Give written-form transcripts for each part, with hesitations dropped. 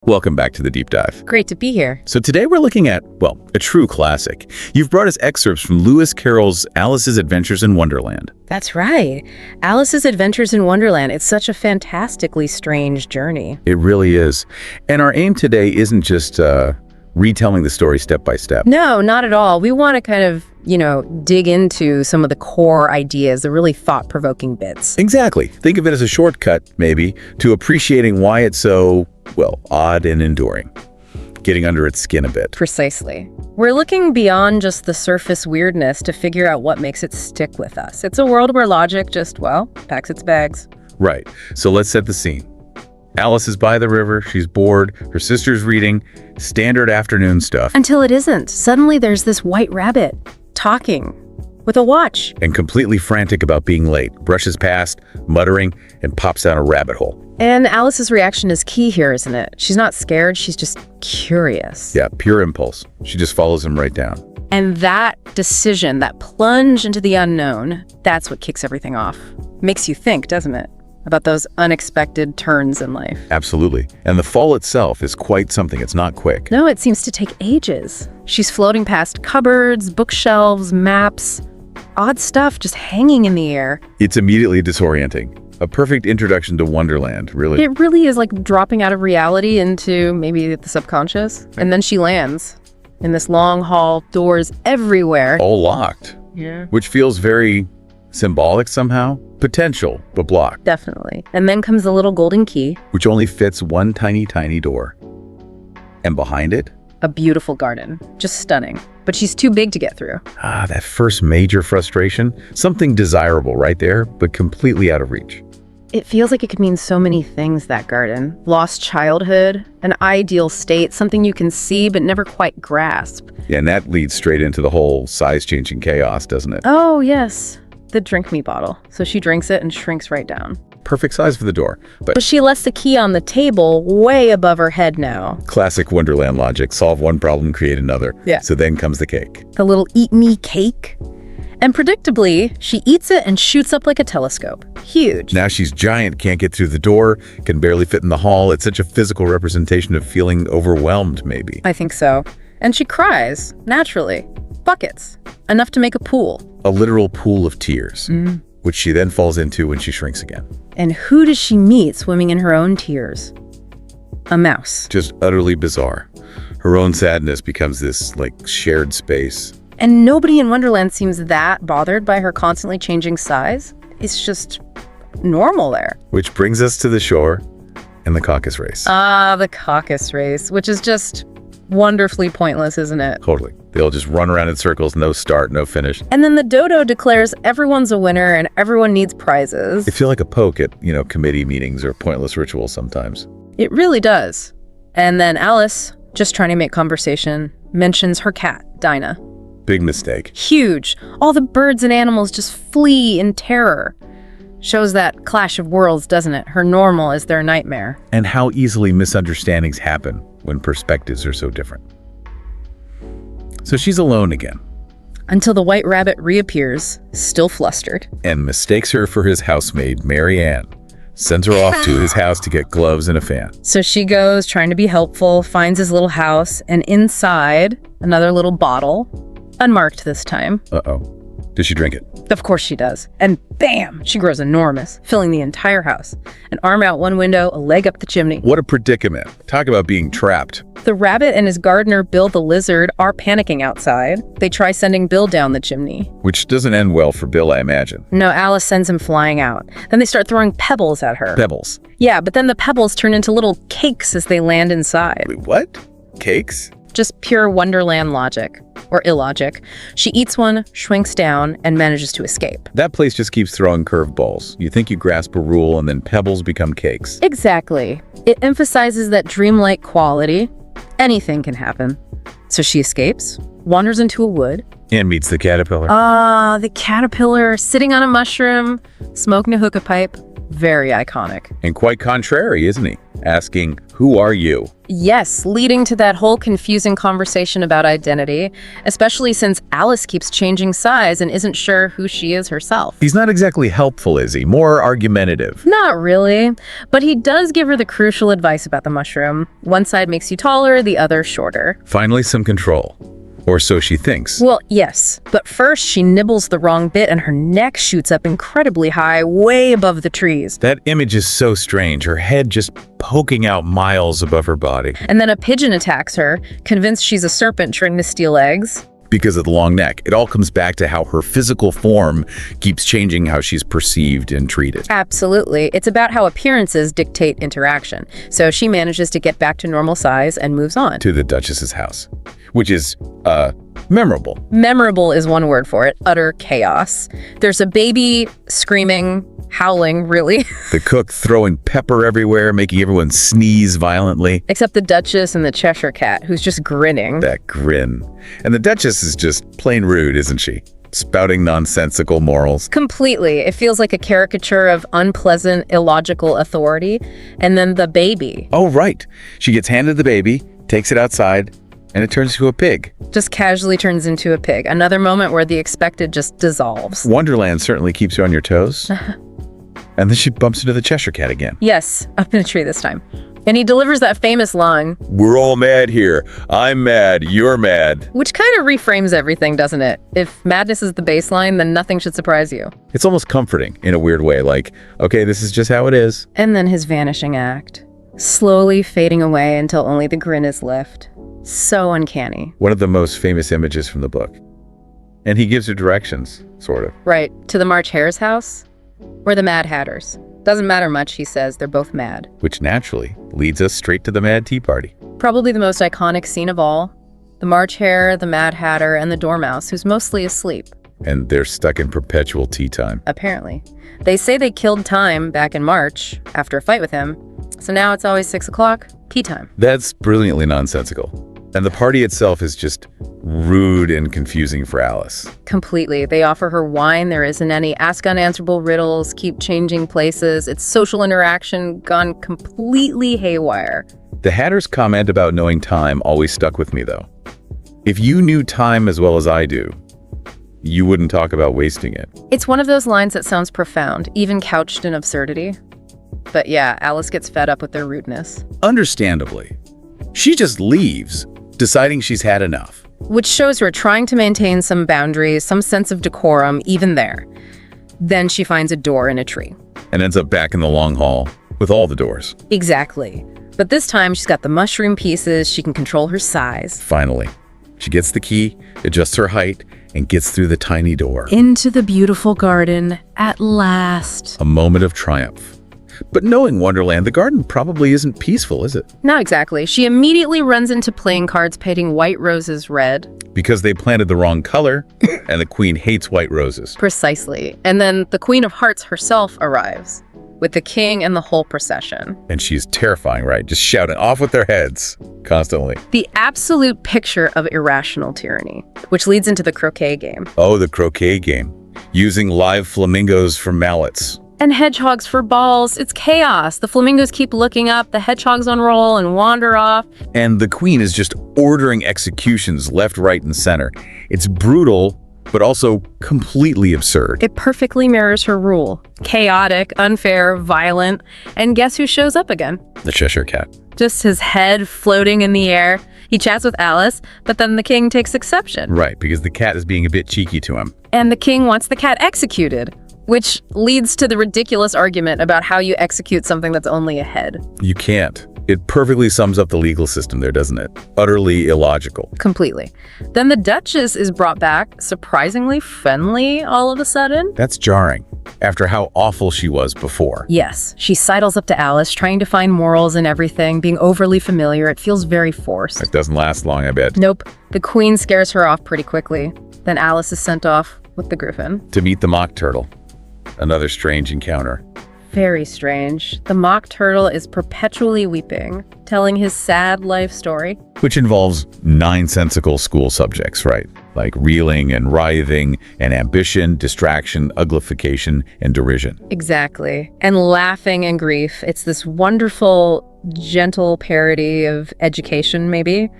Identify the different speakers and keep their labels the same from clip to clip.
Speaker 1: Welcome back to the Deep Dive.
Speaker 2: Great to be here.
Speaker 1: So today we're looking at, well, a true classic. You've brought us excerpts from Lewis Carroll's Alice's Adventures in Wonderland.
Speaker 2: That's right. Alice's Adventures in Wonderland. It's such a fantastically strange journey.
Speaker 1: It really is. And our aim today isn't just retelling the story step by step.
Speaker 2: No, not at all. We want to kind of, dig into some of the core ideas, the really thought-provoking bits.
Speaker 1: Exactly. Think of it as a shortcut, maybe, to appreciating why it's so, well, odd and enduring. Getting under its skin a bit.
Speaker 2: Precisely. We're looking beyond just the surface weirdness to figure out what makes it stick with us. It's a world where logic just, packs its bags.
Speaker 1: Right. So let's set the scene. Alice is by the river, she's bored, her sister's reading, standard afternoon stuff.
Speaker 2: Until it isn't. Suddenly there's this white rabbit, talking, with a watch.
Speaker 1: And completely frantic about being late, brushes past, muttering, and pops down a rabbit hole.
Speaker 2: And Alice's reaction is key here, isn't it? She's not scared, she's just curious.
Speaker 1: Yeah, pure impulse. She just follows him right down.
Speaker 2: And that decision, that plunge into the unknown, that's what kicks everything off. Makes you think, doesn't it? About those unexpected turns in life.
Speaker 1: Absolutely. And the fall itself is quite something. It's not quick.
Speaker 2: No, it seems to take ages. She's floating past cupboards, bookshelves, maps, odd stuff just hanging in the air.
Speaker 1: It's immediately disorienting. A perfect introduction to Wonderland, really.
Speaker 2: It really is like dropping out of reality into maybe the subconscious. And then she lands in this long hall, doors everywhere.
Speaker 1: All locked.
Speaker 2: Yeah.
Speaker 1: Which feels very symbolic somehow. Potential, but blocked.
Speaker 2: Definitely. And then comes the little golden key.
Speaker 1: Which only fits one tiny, tiny door. And behind it?
Speaker 2: A beautiful garden. Just stunning. But she's too big to get through.
Speaker 1: Ah, that first major frustration. Something desirable right there, but completely out of reach.
Speaker 2: It feels like it could mean so many things, that garden. Lost childhood, an ideal state, something you can see but never quite grasp.
Speaker 1: Yeah, and that leads straight into the whole size-changing chaos, doesn't it?
Speaker 2: Oh, yes. The drink me bottle. So she drinks it and shrinks right down.
Speaker 1: Perfect size for the door.
Speaker 2: But she left the key on the table way above her head now.
Speaker 1: Classic Wonderland logic. Solve one problem, create another.
Speaker 2: Yeah.
Speaker 1: So then comes the cake.
Speaker 2: The little eat-me cake. And predictably, she eats it and shoots up like a telescope. Huge.
Speaker 1: Now she's giant, can't get through the door, can barely fit in the hall. It's such a physical representation of feeling overwhelmed, maybe.
Speaker 2: I think so. And she cries, naturally. Buckets. Enough to make a pool.
Speaker 1: A literal pool of tears, which she then falls into when she shrinks again.
Speaker 2: And who does she meet swimming in her own tears? A mouse.
Speaker 1: Just utterly bizarre. Her own sadness becomes this, shared space.
Speaker 2: And nobody in Wonderland seems that bothered by her constantly changing size. It's just normal there.
Speaker 1: Which brings us to the shore and the caucus race.
Speaker 2: Ah, the caucus race, which is just wonderfully pointless, isn't it?
Speaker 1: Totally. They'll just run around in circles, no start, no finish.
Speaker 2: And then the dodo declares everyone's a winner and everyone needs prizes.
Speaker 1: They feel like a poke at, committee meetings or pointless rituals sometimes.
Speaker 2: It really does. And then Alice, just trying to make conversation, mentions her cat, Dinah.
Speaker 1: Big mistake.
Speaker 2: Huge. All the birds and animals just flee in terror. Shows that clash of worlds, doesn't it? Her normal is their nightmare.
Speaker 1: And how easily misunderstandings happen when perspectives are so different. So she's alone again.
Speaker 2: Until the white rabbit reappears, still flustered.
Speaker 1: And mistakes her for his housemaid, Mary Ann. Sends her off to his house to get gloves and a fan.
Speaker 2: So she goes, trying to be helpful, finds his little house, and inside, another little bottle, unmarked this time.
Speaker 1: Uh-oh. Does she drink it?
Speaker 2: Of course she does. And bam, she grows enormous, filling the entire house. An arm out one window, a leg up the chimney.
Speaker 1: What a predicament. Talk about being trapped.
Speaker 2: The rabbit and his gardener, Bill the lizard, are panicking outside. They try sending Bill down the chimney.
Speaker 1: Which doesn't end well for Bill, I imagine.
Speaker 2: No, Alice sends him flying out. Then they start throwing pebbles at her.
Speaker 1: Pebbles?
Speaker 2: Yeah, but then the pebbles turn into little cakes as they land inside.
Speaker 1: Wait, what? Cakes?
Speaker 2: Just pure Wonderland logic. Or illogic. She eats one, shrinks down, and manages to escape.
Speaker 1: That place just keeps throwing curveballs. You think you grasp a rule, and then pebbles become cakes.
Speaker 2: Exactly. It emphasizes that dreamlike quality. Anything can happen. So she escapes, wanders into a wood.
Speaker 1: And meets the caterpillar.
Speaker 2: The caterpillar, sitting on a mushroom, smoking a hookah pipe, Very iconic.
Speaker 1: And quite contrary, isn't he? Asking, who are you?
Speaker 2: Yes, leading to that whole confusing conversation about identity, especially since Alice keeps changing size and isn't sure who she is herself.
Speaker 1: He's not exactly helpful, is he? More argumentative.
Speaker 2: Not really, but he does give her the crucial advice about the mushroom. One side makes you taller, the other shorter.
Speaker 1: Finally, some control. Or so she thinks.
Speaker 2: Well, yes, but first she nibbles the wrong bit and her neck shoots up incredibly high, way above the trees.
Speaker 1: That image is so strange, her head just poking out miles above her body.
Speaker 2: And then a pigeon attacks her, convinced she's a serpent trying to steal eggs.
Speaker 1: Because of the long neck, it all comes back to how her physical form keeps changing how she's perceived and treated.
Speaker 2: Absolutely. It's about how appearances dictate interaction. So she manages to get back to normal size and moves on.
Speaker 1: To the Duchess's house, which is, memorable.
Speaker 2: Memorable is one word for it. Utter chaos. There's a baby screaming, howling, really.
Speaker 1: The cook throwing pepper everywhere, making everyone sneeze violently.
Speaker 2: Except the Duchess and the Cheshire Cat, who's just grinning.
Speaker 1: That grin. And the Duchess is just plain rude, isn't she? Spouting nonsensical morals.
Speaker 2: Completely. It feels like a caricature of unpleasant, illogical authority. And then the baby.
Speaker 1: Oh, right. She gets handed the baby, takes it outside, and it turns into a pig.
Speaker 2: Just casually turns into a pig. Another moment where the expected just dissolves.
Speaker 1: Wonderland certainly keeps you on your toes. And then she bumps into the Cheshire Cat again.
Speaker 2: Yes, up in a tree this time. And he delivers that famous line,
Speaker 1: "We're all mad here. I'm mad. You're mad."
Speaker 2: which kind of reframes everything, doesn't it? If madness is the baseline, then nothing should surprise you.
Speaker 1: It's almost comforting in a weird way. Like, okay, this is just how it is.
Speaker 2: And then his vanishing act, slowly fading away until only the grin is left. So uncanny.
Speaker 1: One of the most famous images from the book. And he gives her directions, sort of.
Speaker 2: Right, to the March Hare's house? Or the Mad Hatter's? Doesn't matter much, he says, they're both mad.
Speaker 1: Which naturally leads us straight to the Mad Tea Party.
Speaker 2: Probably the most iconic scene of all. The March Hare, the Mad Hatter, and the Dormouse, who's mostly asleep.
Speaker 1: And they're stuck in perpetual tea time.
Speaker 2: Apparently. They say they killed Time back in March after a fight with him. So now it's always 6 o'clock, tea time.
Speaker 1: That's brilliantly nonsensical. And the party itself is just rude and confusing for Alice.
Speaker 2: Completely. They offer her wine, there isn't any, ask unanswerable riddles, keep changing places. It's social interaction gone completely haywire.
Speaker 1: The Hatter's comment about knowing time always stuck with me, though. If you knew time as well as I do, you wouldn't talk about wasting it.
Speaker 2: It's one of those lines that sounds profound, even couched in absurdity. But yeah, Alice gets fed up with their rudeness.
Speaker 1: Understandably. She just leaves, deciding she's had enough.
Speaker 2: Which shows her trying to maintain some boundaries, some sense of decorum, even there. Then she finds a door in a tree.
Speaker 1: And ends up back in the long hall with all the doors.
Speaker 2: Exactly. But this time she's got the mushroom pieces, she can control her size.
Speaker 1: Finally, she gets the key, adjusts her height, and gets through the tiny door.
Speaker 2: Into the beautiful garden, at last.
Speaker 1: A moment of triumph. But knowing Wonderland, the garden probably isn't peaceful, is it?
Speaker 2: Not exactly. She immediately runs into playing cards painting white roses red.
Speaker 1: Because they planted the wrong color, and the queen hates white roses.
Speaker 2: Precisely. And then the Queen of Hearts herself arrives, with the king and the whole procession.
Speaker 1: And she's terrifying, right? Just shouting off with their heads constantly.
Speaker 2: The absolute picture of irrational tyranny, which leads into the croquet game.
Speaker 1: Oh, the croquet game. Using live flamingos for mallets.
Speaker 2: And hedgehogs for balls. It's chaos. The flamingos keep looking up, the hedgehogs unroll and wander off.
Speaker 1: And the queen is just ordering executions left, right, and center. It's brutal, but also completely absurd.
Speaker 2: It perfectly mirrors her rule. Chaotic, unfair, violent. And guess who shows up again?
Speaker 1: The Cheshire Cat.
Speaker 2: Just his head floating in the air. He chats with Alice, but then the king takes exception.
Speaker 1: Right, because the cat is being a bit cheeky to him.
Speaker 2: And the king wants the cat executed. Which leads to the ridiculous argument about how you execute something that's only a head.
Speaker 1: You can't. It perfectly sums up the legal system there, doesn't it? Utterly illogical.
Speaker 2: Completely. Then the Duchess is brought back, surprisingly friendly all of a sudden.
Speaker 1: That's jarring, after how awful she was before.
Speaker 2: Yes, she sidles up to Alice, trying to find morals in everything, being overly familiar. It feels very forced.
Speaker 1: It doesn't last long, I bet.
Speaker 2: Nope. The queen scares her off pretty quickly. Then Alice is sent off with the griffin.
Speaker 1: To meet the mock turtle. Another strange encounter.
Speaker 2: Very strange. The mock turtle is perpetually weeping, telling his sad life story.
Speaker 1: which involves nonsensical school subjects, right? Like reeling and writhing and ambition, distraction, uglification, and derision.
Speaker 2: Exactly. And laughing and grief. It's this wonderful, gentle parody of education, maybe.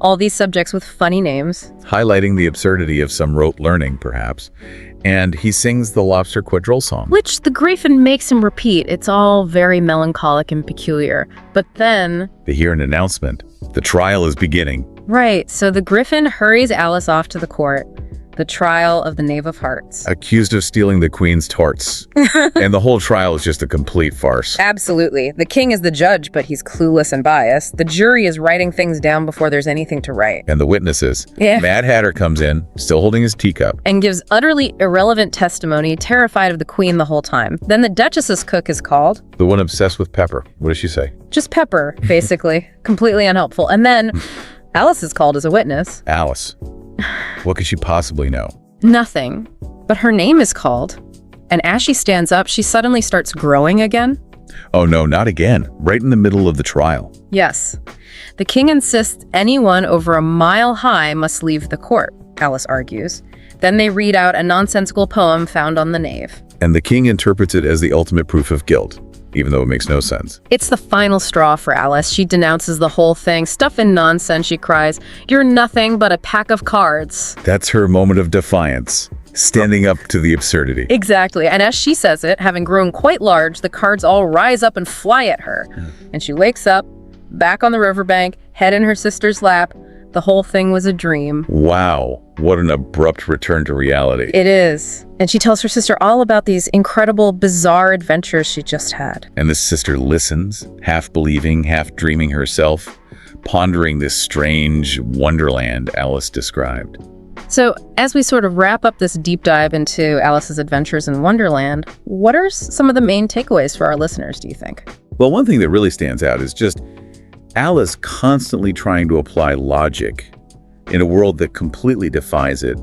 Speaker 2: All these subjects with funny names.
Speaker 1: Highlighting the absurdity of some rote learning, perhaps. And he sings the lobster quadrille song.
Speaker 2: Which the Griffin makes him repeat. It's all very melancholic and peculiar. But then...
Speaker 1: They hear an announcement. The trial is beginning.
Speaker 2: Right, so the Griffin hurries Alice off to the court. The trial of the Knave of Hearts.
Speaker 1: Accused of stealing the Queen's tarts. And the whole trial is just a complete farce.
Speaker 2: Absolutely. The king is the judge, but he's clueless and biased. The jury is writing things down before there's anything to write.
Speaker 1: And the witnesses.
Speaker 2: Yeah.
Speaker 1: Mad Hatter comes in, still holding his teacup.
Speaker 2: And gives utterly irrelevant testimony, terrified of the Queen the whole time. Then the Duchess's cook is called.
Speaker 1: The one obsessed with Pepper. What does she say?
Speaker 2: Just Pepper, basically. Completely unhelpful. And then Alice is called as a witness.
Speaker 1: Alice. What could she possibly know?
Speaker 2: Nothing. But her name is called. And as she stands up, she suddenly starts growing again.
Speaker 1: Oh no, not again. Right in the middle of the trial.
Speaker 2: Yes. The king insists anyone over a mile high must leave the court, Alice argues. Then they read out a nonsensical poem found on the nave.
Speaker 1: And the king interprets it as the ultimate proof of guilt, even though it makes no sense.
Speaker 2: It's the final straw for Alice. She denounces the whole thing. Stuff and nonsense, she cries. You're nothing but a pack of cards.
Speaker 1: That's her moment of defiance, standing up to the absurdity.
Speaker 2: Exactly. And as she says it, having grown quite large, the cards all rise up and fly at her. And she wakes up, back on the riverbank, head in her sister's lap. The whole thing was a dream.
Speaker 1: Wow, what an abrupt return to reality.
Speaker 2: It is. And she tells her sister all about these incredible, bizarre adventures she just had.
Speaker 1: And the sister listens, half believing, half dreaming herself, pondering this strange wonderland Alice described.
Speaker 2: So, as we sort of wrap up this deep dive into Alice's adventures in Wonderland, what are some of the main takeaways for our listeners, do you think?
Speaker 1: Well, one thing that really stands out is just Alice constantly trying to apply logic in a world that completely defies it.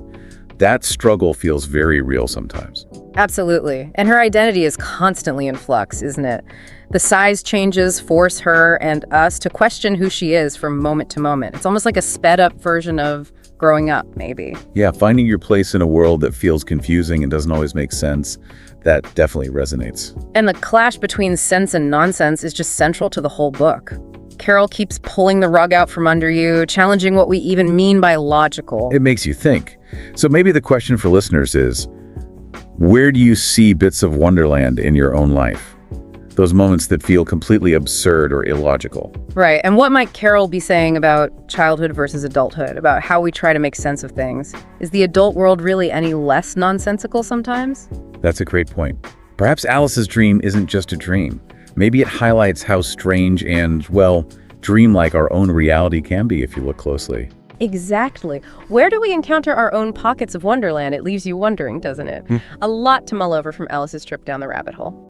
Speaker 1: That struggle feels very real sometimes.
Speaker 2: Absolutely. And her identity is constantly in flux, isn't it? The size changes force her and us to question who she is from moment to moment. It's almost like a sped-up version of growing up, maybe.
Speaker 1: Yeah, finding your place in a world that feels confusing and doesn't always make sense, that definitely resonates.
Speaker 2: And the clash between sense and nonsense is just central to the whole book. Carroll keeps pulling the rug out from under you, challenging what we even mean by logical.
Speaker 1: It makes you think. So maybe the question for listeners is, where do you see bits of Wonderland in your own life? Those moments that feel completely absurd or illogical.
Speaker 2: Right, and what might Carroll be saying about childhood versus adulthood, about how we try to make sense of things? Is the adult world really any less nonsensical sometimes?
Speaker 1: That's a great point. Perhaps Alice's dream isn't just a dream. Maybe it highlights how strange and, well, dreamlike our own reality can be if you look closely.
Speaker 2: Exactly. Where do we encounter our own pockets of Wonderland? It leaves you wondering, doesn't it? A lot to mull over from Alice's trip down the rabbit hole.